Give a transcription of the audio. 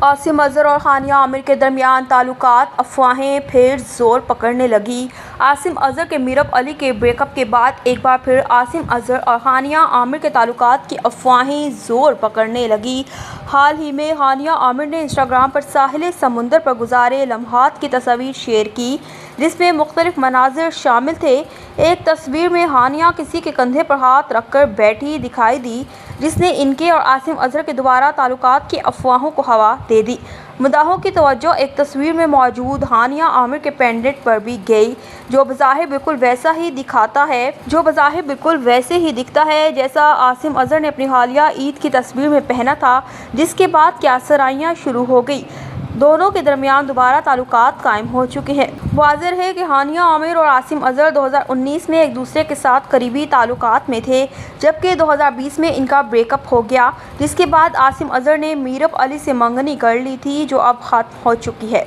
आसिम अजहर और हानिया आमिर के दरमियान ताल्लुकात अफवाहें फिर जोर पकड़ने लगी। आसिम अजहर के मीरब अली के ब्रेकअप के बाद एक बार फिर आसिम अजहर और हानिया आमिर के ताल्लुकात की अफवाहें जोर पकड़ने लगी। हाल ही में हानिया आमिर ने इंस्टाग्राम पर साहिल समुंदर पर गुजारे लम्हात की तस्वीर शेयर की, जिसमें मुख्तलिफ मनाजिर शामिल थे। एक तस्वीर में हानिया किसी के कंधे पर हाथ रखकर बैठी दिखाई दी, जिसने इनके और आसिम अजहर के दोबारा ताल्लुकात की अफवाहों को हवा दे दी। मुद्दाहों की तवज्जो एक तस्वीर में मौजूद हानिया आमिर के पेंडेंट पर भी गई, जो बज़ाहिर बिल्कुल वैसे ही दिखता है जैसा आसिम अजहर ने अपनी हालिया ईद की तस्वीर में पहना था, जिसके बाद क्यासराइयाँ शुरू हो गई। दोनों के दरमियान दोबारा ताल्लुकात कायम हो चुके हैं। वाज़ेह है कि हानिया आमिर और आसिम अजहर 2019 में एक दूसरे के साथ करीबी ताल्लुकात में थे, जबकि 2020 में इनका ब्रेकअप हो गया, जिसके बाद आसिम अजहर ने मीरब अली से मंगनी कर ली थी, जो अब खत्म हो चुकी है।